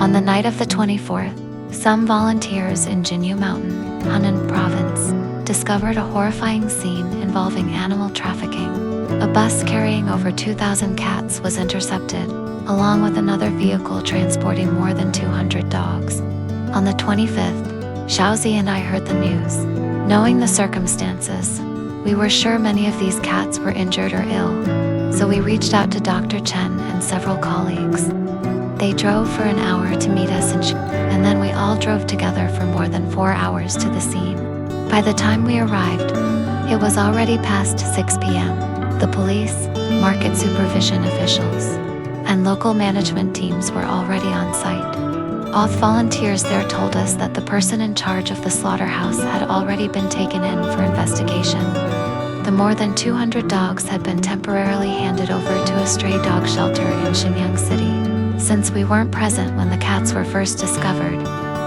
On the night of the 24th, some volunteers in Jinyu Mountain, Hunan Province, discovered a horrifying scene involving animal trafficking. A bus carrying over 2,000 cats was intercepted, along with another vehicle transporting more than 200 dogs. On the 25th, Xiaozi and I heard the news. Knowing the circumstances, we were sure many of these cats were injured or ill, so we reached out to Dr. Chen and several colleagues. They drove for an hour to meet us and then we all drove together for more than 4 hours to the scene. By the time we arrived, it was already past 6 p.m. The police, market supervision officials, and local management teams were already on site. Auth volunteers there told us that the person in charge of the slaughterhouse had already been taken in for investigation. The more than 200 dogs had been temporarily handed over to a stray dog shelter in Shenyang City. Since we weren't present when the cats were first discovered,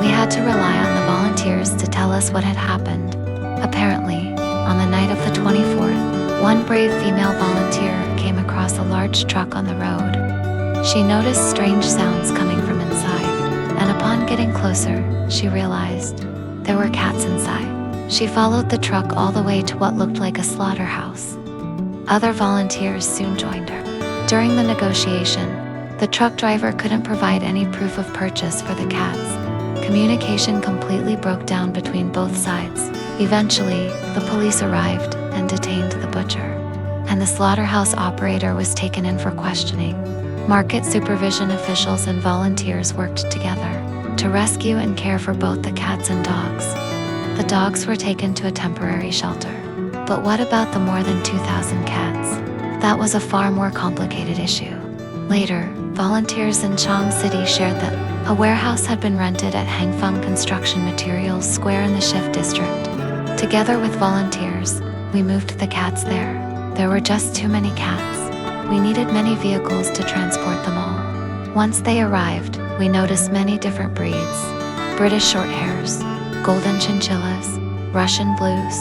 we had to rely on the volunteers to tell us what had happened. Apparently, on the night of the 24th, one brave female volunteer came across a large truck on the road. She noticed strange sounds coming from inside, and upon getting closer, she realized there were cats inside. She followed the truck all the way to what looked like a slaughterhouse. Other volunteers soon joined her. During the negotiation, the truck driver couldn't provide any proof of purchase for the cats. Communication completely broke down between both sides. Eventually, the police arrived and detained the butcher, and the slaughterhouse operator was taken in for questioning. Market supervision officials and volunteers worked together to rescue and care for both the cats and dogs. The dogs were taken to a temporary shelter. But what about the more than 2,000 cats? That was a far more complicated issue. Later, volunteers in Chang City shared that a warehouse had been rented at Hangfeng Construction Materials Square in the Shift District. Together with volunteers, we moved the cats there. There were just too many cats. We needed many vehicles to transport them all. Once they arrived, we noticed many different breeds: British Shorthairs, Golden Chinchillas, Russian Blues.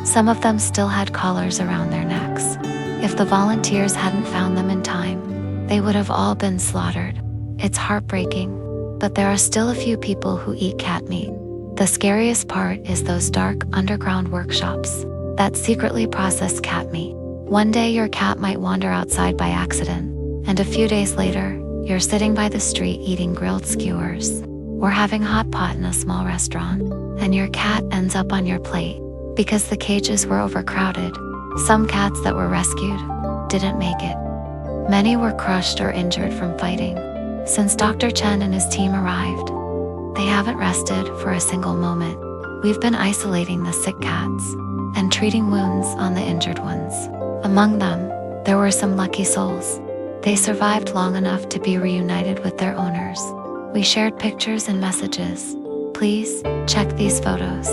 Some of them still had collars around their necks. If the volunteers hadn't found them in time, they would have all been slaughtered. It's heartbreaking, but there are still a few people who eat cat meat. The scariest part is those dark underground workshops that secretly process cat meat. One day your cat might wander outside by accident, and a few days later, you're sitting by the street eating grilled skewers or having hot pot in a small restaurant, and your cat ends up on your plate because the cages were overcrowded. Some cats that were rescued didn't make it. Many were crushed or injured from fighting. Since Dr. Chen and his team arrived, they haven't rested for a single moment. We've been isolating the sick cats and treating wounds on the injured ones. Among them, there were some lucky souls. They survived long enough to be reunited with their owners. We shared pictures and messages. Please, check these photos.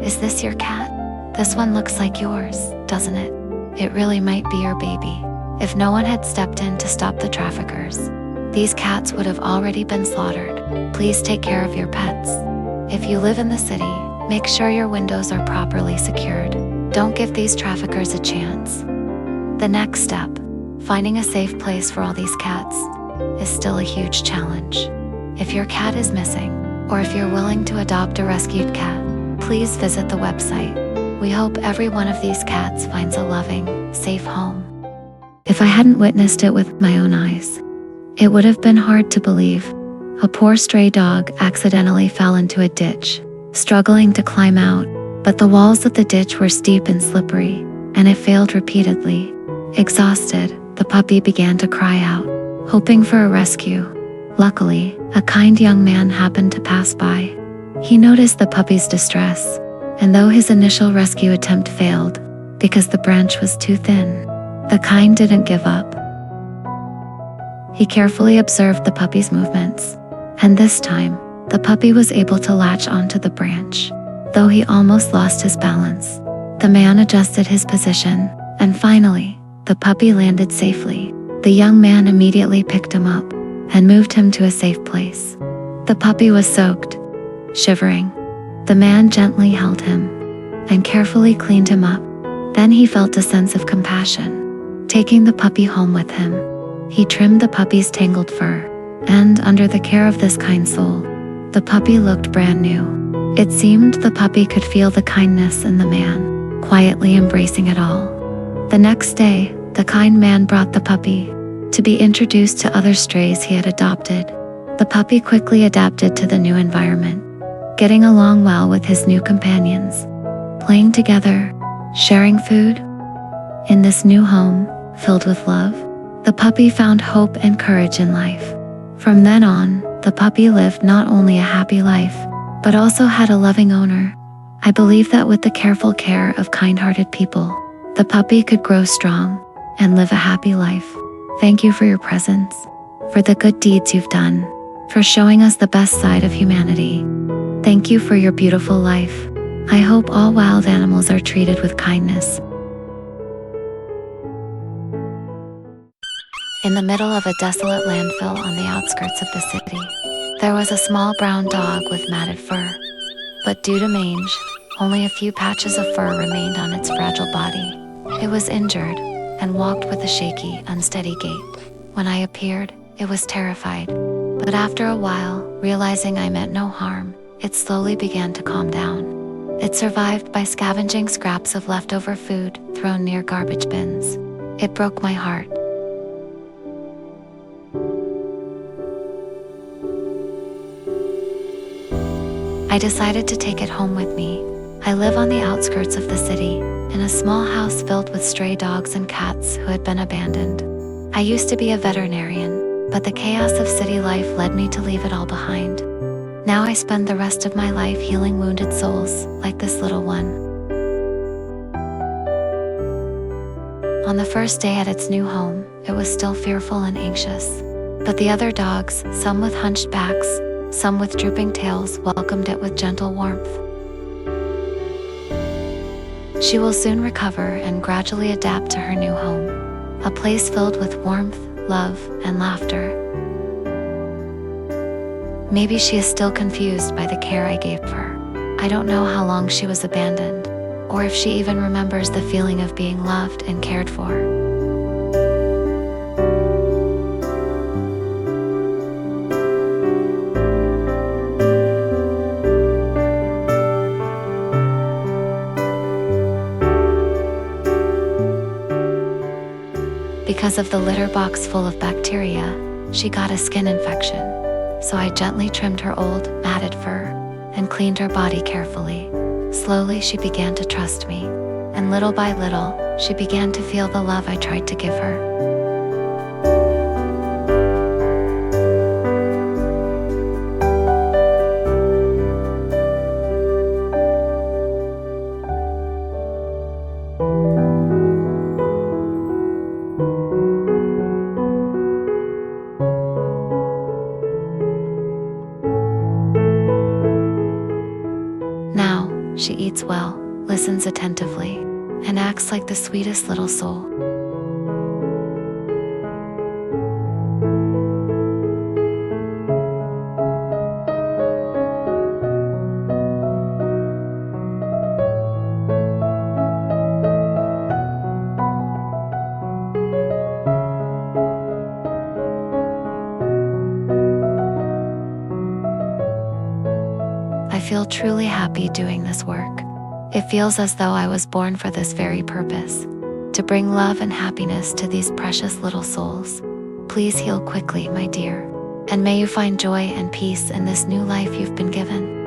Is this your cat? This one looks like yours, doesn't it? It really might be your baby. If no one had stepped in to stop the traffickers, these cats would have already been slaughtered. Please take care of your pets. If you live in the city, make sure your windows are properly secured. Don't give these traffickers a chance. The next step, finding a safe place for all these cats, is still a huge challenge. If your cat is missing, or if you're willing to adopt a rescued cat, please visit the website. We hope every one of these cats finds a loving, safe home. If I hadn't witnessed it with my own eyes, it would have been hard to believe. A poor stray dog accidentally fell into a ditch, struggling to climb out, but the walls of the ditch were steep and slippery, and it failed repeatedly. Exhausted, the puppy began to cry out, hoping for a rescue. Luckily, a kind young man happened to pass by. He noticed the puppy's distress, and though his initial rescue attempt failed because the branch was too thin, the kind didn't give up. He carefully observed the puppy's movements, and this time, the puppy was able to latch onto the branch. Though he almost lost his balance, the man adjusted his position, and finally, the puppy landed safely. The young man immediately picked him up and moved him to a safe place. The puppy was soaked, shivering. The man gently held him and carefully cleaned him up. Then he felt a sense of compassion. Taking the puppy home with him, he trimmed the puppy's tangled fur And under the care of this kind soul, the puppy looked brand new. It seemed the puppy could feel the kindness in the man, quietly embracing it all. The next day, the kind man brought the puppy to be introduced to other strays he had adopted. The puppy quickly adapted to the new environment, getting along well with his new companions, playing together, sharing food. In this new home, filled with love, the puppy found hope and courage in life. From then on, the puppy lived not only a happy life, but also had a loving owner. I believe that with the careful care of kind-hearted people, the puppy could grow strong and live a happy life. Thank you for your presence, for the good deeds you've done, for showing us the best side of humanity. Thank you for your beautiful life. I hope all wild animals are treated with kindness. In the middle of a desolate landfill on the outskirts of the city, there was a small brown dog with matted fur. But due to mange, only a few patches of fur remained on its fragile body. It was injured and walked with a shaky, unsteady gait. When I appeared, it was terrified. But after a while, realizing I meant no harm, it slowly began to calm down. It survived by scavenging scraps of leftover food thrown near garbage bins. It broke my heart. I decided to take it home with me. I live on the outskirts of the city, in a small house filled with stray dogs and cats who had been abandoned. I used to be a veterinarian, but the chaos of city life led me to leave it all behind. Now I spend the rest of my life healing wounded souls, like this little one. On the first day at its new home, it was still fearful and anxious. But the other dogs, some with hunched backs, some with drooping tails, welcomed it with gentle warmth. She will soon recover and gradually adapt to her new home, a place filled with warmth, love, and laughter. Maybe she is still confused by the care I gave her. I don't know how long she was abandoned, or if she even remembers the feeling of being loved and cared for. Because of the litter box full of bacteria, she got a skin infection. So I gently trimmed her old, matted fur and cleaned her body carefully. Slowly she began to trust me, and little by little, she began to feel the love I tried to give her. She eats well, listens attentively, and acts like the sweetest little soul. I feel truly happy doing this work. It feels as though I was born for this very purpose, to bring love and happiness to these precious little souls. Please heal quickly, my dear, and may you find joy and peace in this new life you've been given.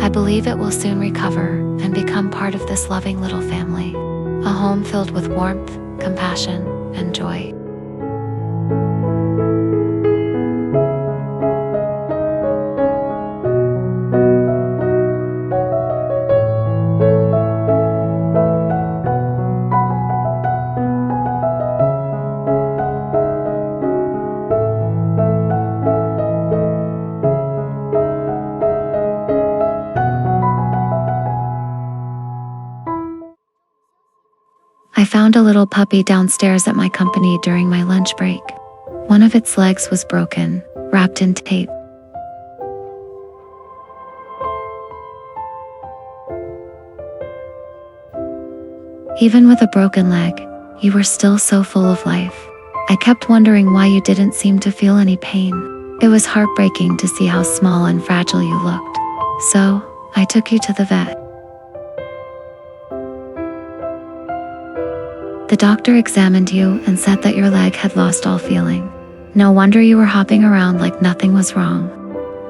I believe it will soon recover and become part of this loving little family, a home filled with warmth, compassion, and joy. I found a little puppy downstairs at my company during my lunch break. One of its legs was broken, wrapped in tape. Even with a broken leg, you were still so full of life. I kept wondering why you didn't seem to feel any pain. It was heartbreaking to see how small and fragile you looked. So, I took you to the vet. The doctor examined you and said that your leg had lost all feeling. No wonder you were hopping around like nothing was wrong.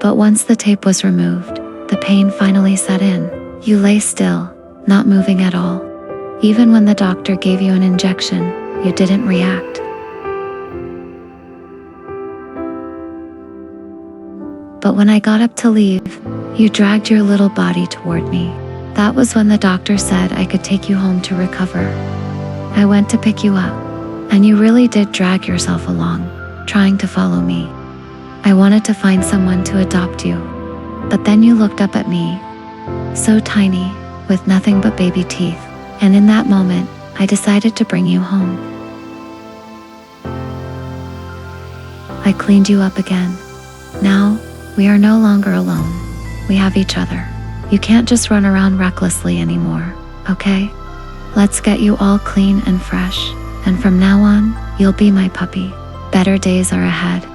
But once the tape was removed, the pain finally set in. You lay still, not moving at all. Even when the doctor gave you an injection, you didn't react. But when I got up to leave, you dragged your little body toward me. That was when the doctor said I could take you home to recover. I went to pick you up, and you really did drag yourself along, trying to follow me. I wanted to find someone to adopt you, but then you looked up at me, so tiny, with nothing but baby teeth, and in that moment, I decided to bring you home. I cleaned you up again. Now, we are no longer alone. We have each other. You can't just run around recklessly anymore, okay? Let's get you all clean and fresh, and from now on, you'll be my puppy. Better days are ahead.